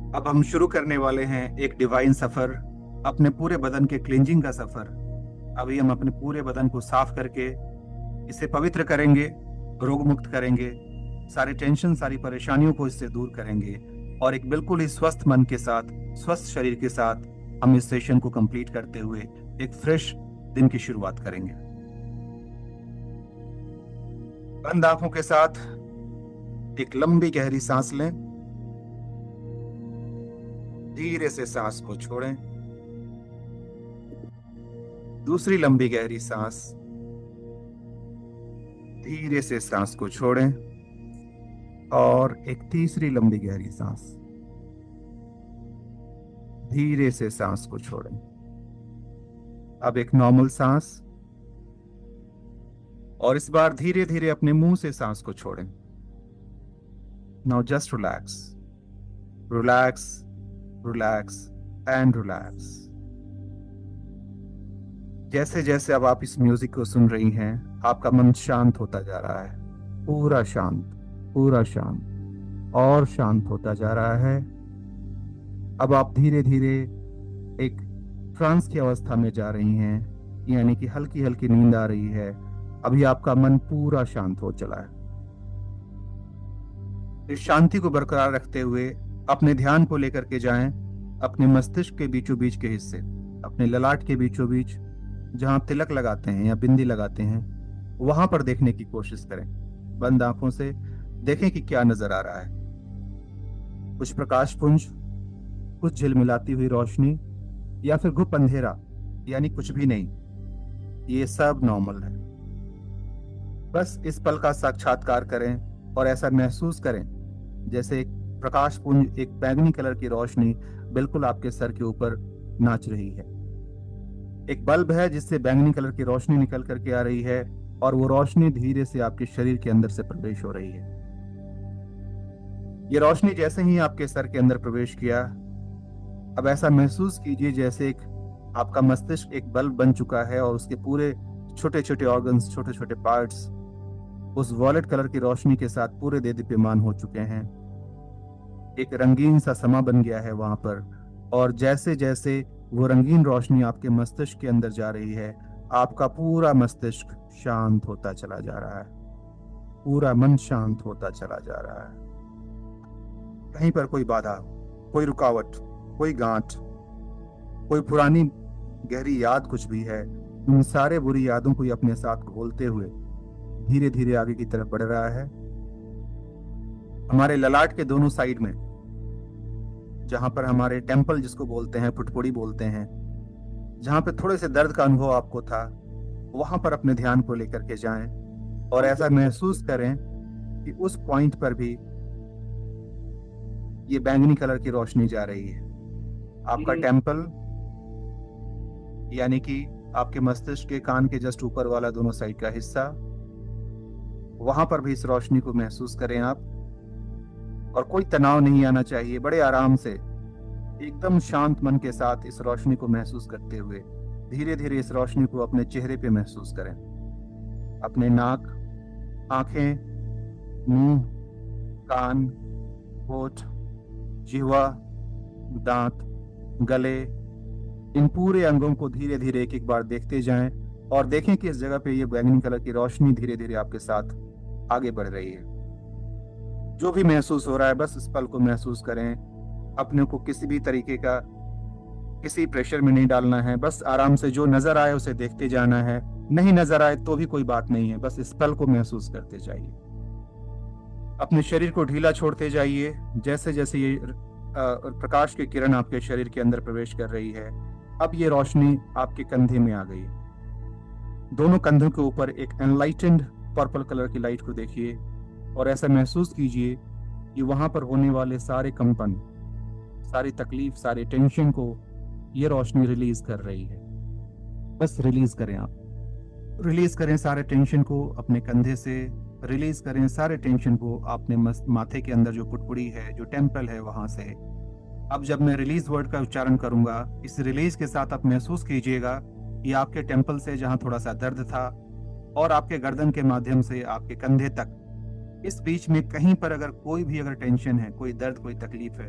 अब हम शुरू करने वाले हैं एक डिवाइन सफर, अपने पूरे बदन के क्लींजिंग का सफर। अभी हम अपने पूरे बदन को साफ करके इसे पवित्र करेंगे, रोग मुक्त करेंगे, सारे टेंशन सारी परेशानियों को इससे दूर करेंगे और एक बिल्कुल ही स्वस्थ मन के साथ, स्वस्थ शरीर के साथ हम इस सेशन को कंप्लीट करते हुए एक फ्रेश दिन की शुरुआत करेंगे। बंद आंखों के साथ एक लंबी गहरी सांस लें। धीरे से सांस को छोड़ें। दूसरी लंबी गहरी सांस। धीरे से सांस को छोड़ें और एक तीसरी लंबी गहरी सांस। धीरे से सांस को छोड़ें। अब एक नॉर्मल सांस और इस बार धीरे धीरे अपने मुंह से सांस को छोड़ें। Now just relax, relax, relax and relax. जैसे जैसे अब आप इस म्यूजिक को सुन रही हैं, आपका मन शांत होता जा रहा है, पूरा शांत, पूरा शांत और शांत होता जा रहा है। अब आप धीरे धीरे एक ट्रांस की अवस्था में जा रही हैं, यानी कि हल्की हल्की नींद आ रही है। अभी आपका मन पूरा शांत हो चला है। इस शांति को बरकरार रखते हुए अपने ध्यान को लेकर के जाएं अपने मस्तिष्क के बीचों बीच के हिस्से, अपने ललाट के बीचों बीच, जहां आप तिलक लगाते हैं या बिंदी लगाते हैं, वहां पर देखने की कोशिश करें। बंद आंखों से देखें कि क्या नजर आ रहा है। कुछ प्रकाश पुंज, कुछ झिलमिलाती हुई रोशनी या फिर गुप्त अंधेरा, यानी कुछ भी नहीं। ये सब नॉर्मल है। बस इस पल का साक्षात्कार करें और ऐसा महसूस करें जैसे एक प्रकाश पुंज, एक बैंगनी कलर की रोशनी बिल्कुल आपके सर के ऊपर नाच रही है। एक बल्ब है जिससे बैंगनी कलर की रोशनी निकल करके आ रही है और वो रोशनी धीरे से आपके शरीर के अंदर से प्रवेश हो रही है। ये रोशनी जैसे ही आपके सर के अंदर प्रवेश किया, अब ऐसा महसूस कीजिए जैसे एक आपका मस्तिष्क एक बल्ब बन चुका है और उसके पूरे छोटे छोटे ऑर्गन्स, छोटे छोटे पार्ट्स उस वॉलेट कलर की रोशनी के साथ पूरे देदीप्यमान हो चुके हैं। एक रंगीन सा समा बन गया है वहां पर, और जैसे जैसे वो रंगीन रोशनी आपके मस्तिष्क के अंदर जा रही है, आपका पूरा मस्तिष्क शांत होता चला जा रहा है, पूरा मन शांत होता चला जा रहा है। कहीं पर कोई बाधा, कोई रुकावट, कोई गांठ, कोई पुरानी गहरी याद कुछ भी है, उन सारे बुरी यादों को अपने साथ घोलते हुए धीरे धीरे आगे की तरफ बढ़ रहा है। हमारे ललाट के दोनों साइड में, जहां पर हमारे टेम्पल जिसको बोलते हैं, फुटपुड़ी बोलते हैं, जहां पे थोड़े से दर्द का अनुभव आपको था, वहां पर अपने ध्यान को लेकर के जाएं और ऐसा महसूस करें कि उस पॉइंट पर भी ये बैंगनी कलर की रोशनी जा रही है। आपका टेम्पल, यानी कि आपके मस्तिष्क के कान के जस्ट ऊपर वाला दोनों साइड का हिस्सा, वहां पर भी इस रोशनी को महसूस करें आप। और कोई तनाव नहीं आना चाहिए, बड़े आराम से एकदम शांत मन के साथ इस रोशनी को महसूस करते हुए धीरे धीरे इस रोशनी को अपने चेहरे पे महसूस करें। अपने नाक, आंखें, मुंह, कान, होठ, जिह्वा, दांत, गले, इन पूरे अंगों को धीरे धीरे एक एक बार देखते जाएं और देखें कि इस जगह पे ये बैंगनी कलर की रोशनी धीरे धीरे आपके साथ आगे बढ़ रही है। जो भी महसूस हो रहा है, बस इस पल को महसूस करें। अपने को किसी भी तरीके का किसी प्रेशर में नहीं डालना है, बस आराम से जो नजर आए उसे देखते जाना है। नहीं नजर आए तो भी कोई बात नहीं है, बस इस पल को महसूस करते जाइए। अपने शरीर को ढीला छोड़ते जाइए। जैसे जैसे ये प्रकाश की किरण आपके शरीर के अंदर प्रवेश कर रही है, अब ये रोशनी आपके कंधे में आ गई। दोनों कंधों के ऊपर एक एनलाइटेंड पर्पल कलर की लाइट को देखिए और ऐसा महसूस कीजिए कि वहां पर होने वाले सारे कंपन, सारी तकलीफ, सारे टेंशन को ये रोशनी रिलीज कर रही है। बस रिलीज करें आप, रिलीज करें सारे टेंशन को अपने कंधे से, रिलीज करें सारे टेंशन को अपने माथे के अंदर जो पुटपुड़ी है, जो टेम्पल है, वहां से। अब जब मैं रिलीज वर्ड का उच्चारण करूंगा, इस रिलीज के साथ आप महसूस कीजिएगा कि आपके टेम्पल से जहां थोड़ा सा दर्द था और आपके गर्दन के माध्यम से आपके कंधे तक, इस बीच में कहीं पर अगर कोई भी टेंशन है, कोई दर्द, कोई तकलीफ है,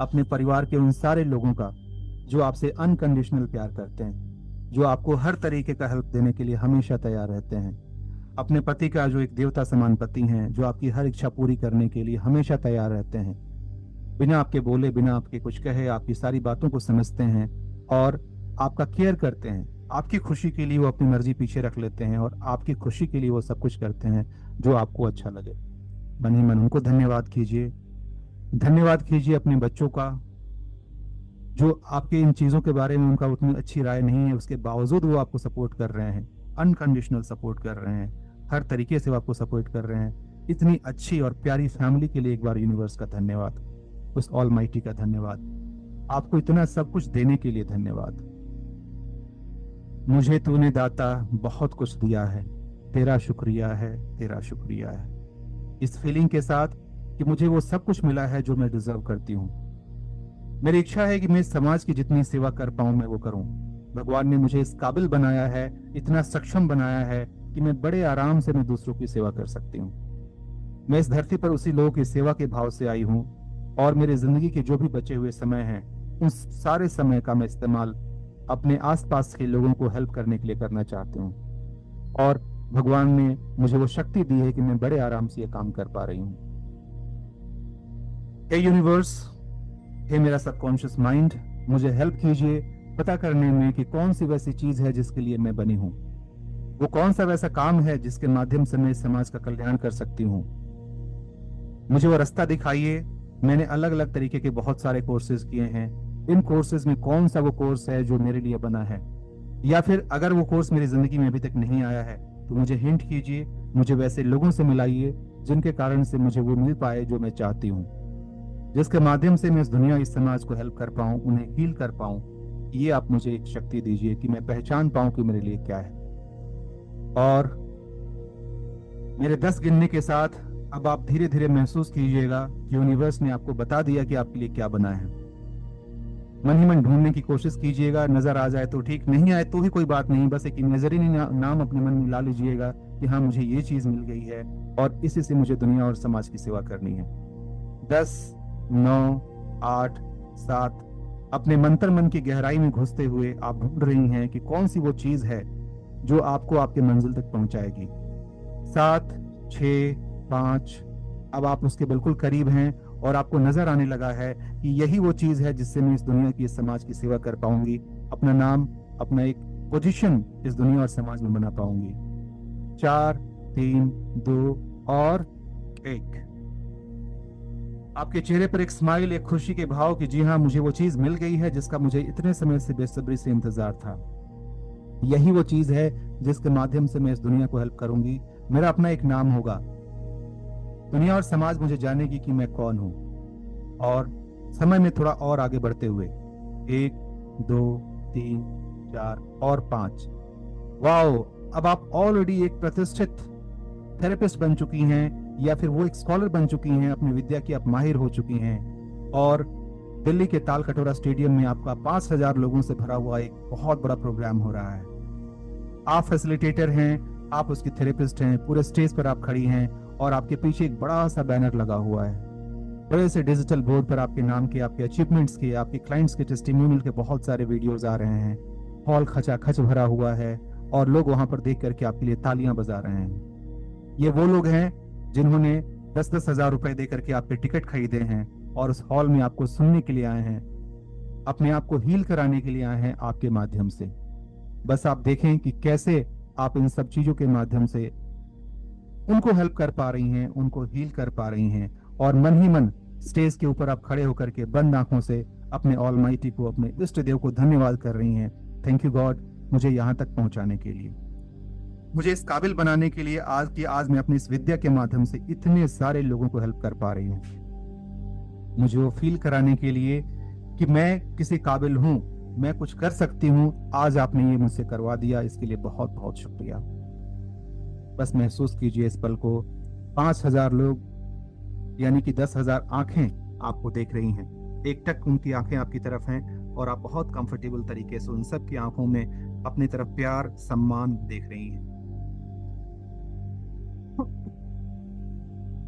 अपने परिवार के उन सारे लोगों का जो आपसे अनकंडीशनल प्यार करते हैं, जो आपको हर तरीके का हेल्प देने के लिए हमेशा तैयार रहते हैं। अपने पति का जो एक देवता समान पति हैं, जो आपकी हर इच्छा पूरी करने के लिए हमेशा तैयार रहते हैं, बिना आपके बोले, बिना आपके कुछ कहे आपकी सारी बातों को समझते हैं और आपका केयर करते हैं। आपकी खुशी के लिए वो अपनी मर्जी पीछे रख लेते हैं और आपकी खुशी के लिए वो सब कुछ करते हैं जो आपको अच्छा लगे। मन ही मन उनको धन्यवाद कीजिए। धन्यवाद कीजिए अपने बच्चों का, जो आपके इन चीज़ों के बारे में उनका उतनी अच्छी राय नहीं है, उसके बावजूद वो आपको सपोर्ट कर रहे हैं, अनकंडीशनल सपोर्ट कर रहे हैं, हर तरीके से वो आपको सपोर्ट कर रहे हैं। इतनी अच्छी और प्यारी फैमिली के लिए एक बार यूनिवर्स का धन्यवाद, उस ऑलमाइटी का धन्यवाद, आपको इतना सब कुछ देने के लिए धन्यवाद। मुझे तूने दाता बहुत कुछ दिया है, तेरा शुक्रिया है, तेरा शुक्रिया है। इस फीलिंग के साथ कि मुझे वो सब कुछ मिला है जो मैं डिजर्व करती हूँ। मेरी इच्छा है कि मैं समाज की जितनी सेवा कर पाऊं मैं वो करूं। भगवान ने मुझे इस काबिल बनाया है, इतना सक्षम बनाया है कि मैं बड़े आराम से मैं दूसरों की सेवा कर सकती हूँ। मैं इस धरती पर उसी लोगों की सेवा के भाव से आई हूँ और मेरी जिंदगी के जो भी बचे हुए समय हैं उस सारे समय का मैं इस्तेमाल अपने आसपास के लोगों को हेल्प करने के लिए करना चाहती हूँ। और भगवान ने मुझे वो शक्ति दी है कि मैं बड़े आराम से ये काम कर पा रही हूँ। हे यूनिवर्स, हे मेरा सबकॉन्शियस माइंड, मुझे हेल्प कीजिए पता करने में कि कौन सी वैसी चीज है जिसके लिए मैं बनी हूँ। वो कौन सा वैसा काम है जिसके माध्यम से मैं इस समाज का कल्याण कर सकती हूँ। मुझे वो रास्ता दिखाइए। मैंने अलग अलग तरीके के बहुत सारे कोर्सेज किए हैं। इन कोर्सेज में कौन सा वो कोर्स है जो मेरे लिए बना है, या फिर अगर वो कोर्स मेरी जिंदगी में अभी तक नहीं आया है तो मुझे हिंट कीजिए। मुझे वैसे लोगों से मिलाइए जिनके कारण से मुझे वो मिल पाए जो मैं चाहती हूँ, जिसके माध्यम से मैं इस दुनिया, इस समाज को हेल्प कर पाऊं, उन्हें हील कर पाऊं। ये आप मुझे एक शक्ति दीजिए कि मैं पहचान पाऊं कि मेरे लिए क्या है। और मेरे 10 गिनने के साथ अब आप धीरे धीरे महसूस कीजिएगा कि यूनिवर्स ने आपको बता दिया कि आपके लिए क्या बना है। मन ही मन ढूंढने की कोशिश कीजिएगा। नजर आ जाए तो ठीक, नहीं आए तो भी कोई बात नहीं, बस एक इमेजिनरी नाम अपने मन में ला लीजिएगा कि हाँ मुझे ये चीज मिल गई है और इसी से मुझे दुनिया और समाज की सेवा करनी है। 10, 9, 8, 7, अपने मंत्र मन की गहराई में घुसते हुए आप ढूंढ रही हैं कि कौन सी वो चीज है जो आपको आपके मंजिल तक पहुंचाएगी। 7, 6, 5, अब आप उसके बिल्कुल करीब हैं और आपको नजर आने लगा है कि यही वो चीज है जिससे मैं इस दुनिया की, इस समाज की सेवा कर पाऊंगी, अपना नाम, अपना एक पोजीशन इस दुनिया और समाज में बना पाऊंगी। 4, 3, 2 और 1। आपके चेहरे पर एक स्माइल, एक खुशी के भाव कि जी हाँ मुझे वो चीज मिल गई है जिसका मुझे इतने समय से बेसब्री से इंतजार था। यही वो चीज है जिसके माध्यम से मैं इस दुनिया को हेल्प करूंगी। मेरा अपना एक नाम होगा, दुनिया और समाज मुझे जानेगी कि मैं कौन हूं। और समय में थोड़ा और आगे बढ़ते हुए 1, 2, 3, 4 और 5। वाओ, अब आप ऑलरेडी एक प्रतिष्ठित थेरेपिस्ट बन चुकी हैं या फिर वो एक स्कॉलर बन चुकी हैं, अपनी विद्या की आप माहिर हो चुकी हैं। और दिल्ली के ताल कटोरा स्टेडियम में आपका 5000 लोगों से भरा हुआ एक बहुत बड़ा प्रोग्राम हो रहा है। आप फैसिलिटेटर हैं, आप उसकी थेरेपिस्ट हैं। पूरे स्टेज पर आप खड़ी हैं और आपके पीछे एक बड़ा सा बैनर लगा हुआ है। बड़े से डिजिटल बोर्ड पर आपके नाम के, आपके अचीवमेंट्स के, आपके क्लाइंट्स के टेस्टिमोनियल के बहुत सारे वीडियोस आ रहे हैं। हॉल खचाखच भरा हुआ है और लोग वहां पर देख करके आपके लिए तालियां बजा रहे हैं। ये वो लोग हैं जिन्होंने 10-10 हजार रुपए देकर के आपके टिकट खरीदे हैं और उस हॉल में आपको सुनने के लिए आए हैं, अपने आप को हील कराने के लिए आए हैं आपके माध्यम से। बस आप देखें कि कैसे आप इन सब चीजों के माध्यम से उनको हेल्प कर पा रही हैं, उनको हील कर पा रही हैं। और मन ही मन स्टेज के ऊपर आप खड़े होकर के बंद आंखों से अपने ऑलमाइटी को, अपने इष्ट देव को धन्यवाद कर रही हैं। थैंक यू गॉड, मुझे यहाँ तक पहुंचाने के लिए, मुझे इस काबिल बनाने के लिए। आज मैं अपनी इस विद्या के माध्यम से इतने सारे लोगों को हेल्प कर पा रही हूँ। मुझे वो फील कराने के लिए कि मैं किसी काबिल हूँ, मैं कुछ कर सकती हूँ। आज आपने ये मुझसे करवा दिया, इसके लिए बहुत बहुत शुक्रिया। बस महसूस कीजिए इस पल को। 5000 लोग यानी कि 10,000 आंखें आपको देख रही हैं। एकटक उनकी आंखें आपकी तरफ हैं और आप बहुत कंफर्टेबल तरीके से उन सब की आंखों में अपनी तरफ प्यार, सम्मान देख रही हैं।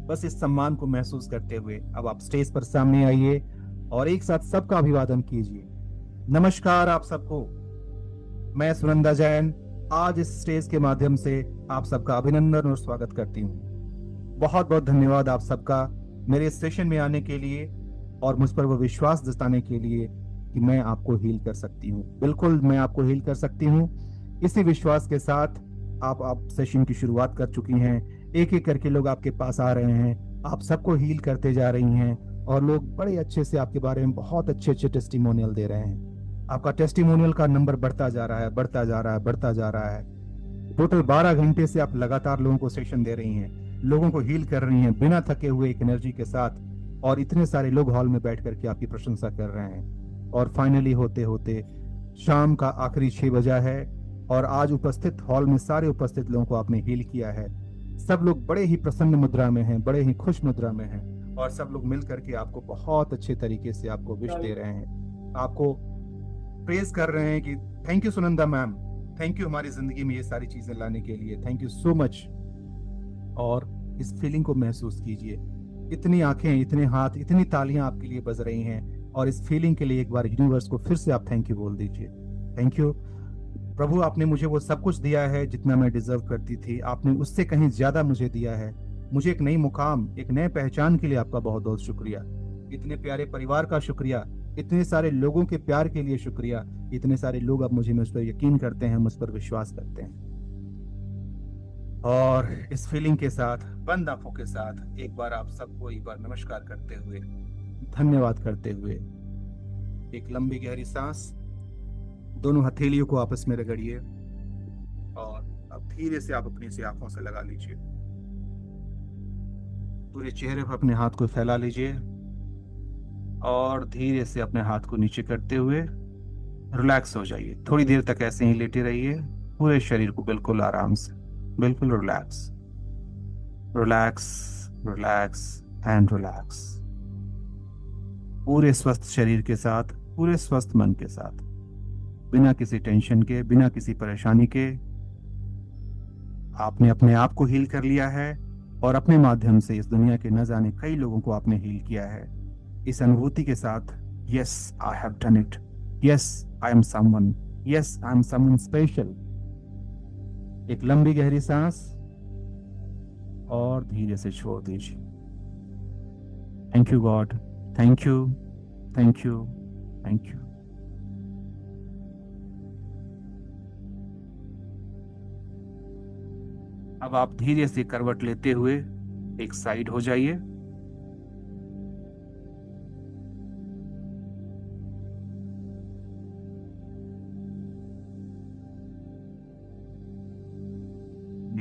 बस इस सम्मान को महसूस करते हुए अब आप स्टेज पर सामने आइए और एक साथ सबका अभिवादन कीजिए। नमस्कार आप सबको। मैं सुनंदा जैन आज इस स्टेज के माध्यम से आप सबका अभिनंदन और स्वागत करती हूँ। बहुत बहुत धन्यवाद आप सबका मेरे इस सेशन में आने के लिए और मुझ पर वो विश्वास जताने के लिए कि मैं आपको हील कर सकती हूँ। बिल्कुल मैं आपको हील कर सकती हूँ। इसी विश्वास के साथ आप सेशन की शुरुआत कर चुकी हैं। एक एक करके लोग आपके पास आ रहे हैं, आप सबको हील करते जा रही हैं और लोग बड़े अच्छे से आपके बारे में बहुत अच्छे अच्छे टेस्टिमोनियल दे रहे हैं। आपका टेस्टिमोनियल का नंबर बढ़ता जा रहा है, बढ़ता जा रहा है, बढ़ता जा रहा है। टोटल 12 घंटे से आप लगातार लोगों को सेशन दे रही हैं, लोगों को हील कर रही हैं बिना थके हुए, एक एनर्जी के साथ। और इतने सारे लोग हॉल में बैठ करके आपकी प्रशंसा कर रहे हैं। और फाइनली होते होते शाम का आखिरी 6 बजा है और आज उपस्थित हॉल में सारे उपस्थित लोगों को आपने हील किया है। सब लोग बड़े ही प्रसन्न मुद्रा में हैं, बड़े ही खुश मुद्रा में हैं और सब लोग मिल करके आपको बहुत अच्छे तरीके से आपको विश दे रहे हैं, आपको प्रेज कर रहे हैं कि thank you Sunanda ma'am, thank you हमारी जिंदगी में ये सारी चीजें लाने के लिए, थैंक यू सो मच। और इस फीलिंग को महसूस कीजिए। इतनी आंखें, इतने हाथ, इतनी तालियां आपके लिए बज रही हैं और इस फीलिंग के लिए एक बार यूनिवर्स को फिर से आप थैंक यू बोल दीजिए। थैंक यू प्रभु, आपने मुझे वो सब कुछ दिया है जितना मैं डिजर्व करती थी। आपने उससे कहीं ज्यादा मुझे दिया है। मुझे एक नई मुकाम, एक नए पहचान के लिए आपका बहुत बहुत शुक्रिया। इतने प्यारे परिवार का शुक्रिया, इतने सारे लोगों के प्यार के लिए शुक्रिया। इतने सारे लोग अब मुझ पर यकीन करते हैं, मुझ पर विश्वास करते हैं। और इस फीलिंग के साथ, बंद आंखों के साथ एक बार आप सबको एक बार नमस्कार करते हुए, धन्यवाद करते हुए, एक लंबी गहरी सांस, दोनों हथेलियों को आपस में रगड़िए और अब धीरे से आप अपनी सी आंखों से लगा लीजिए। पूरे चेहरे पर अपने हाथ को फैला लीजिए और धीरे से अपने हाथ को नीचे करते हुए रिलैक्स हो जाइए। थोड़ी देर तक ऐसे ही लेटे रहिए, पूरे शरीर को बिल्कुल आराम से, बिल्कुल relax, relax, relax and relax. पूरे स्वस्थ शरीर के साथ, पूरे स्वस्थ मन के साथ, बिना किसी टेंशन के, बिना किसी परेशानी के आपने अपने आप को हील कर लिया है और अपने माध्यम से इस दुनिया के न जाने कई लोगों को आपने हील किया है। इस अनुभूति के साथ, yes I have done it, yes I am someone, yes I am someone special. एक लंबी गहरी सांस और धीरे से छोड़ दीजिए। Thank you God, thank you, thank you, thank you. अब आप धीरे से करवट लेते हुए एक साइड हो जाइए।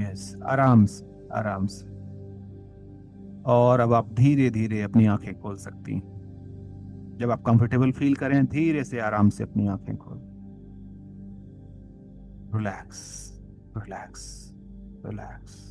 यस, आराम से, आराम से। और अब आप धीरे धीरे अपनी आंखें खोल सकती हैं। जब आप कंफर्टेबल फील करें, धीरे से आराम से अपनी आंखें खोल। Relax, relax, relax.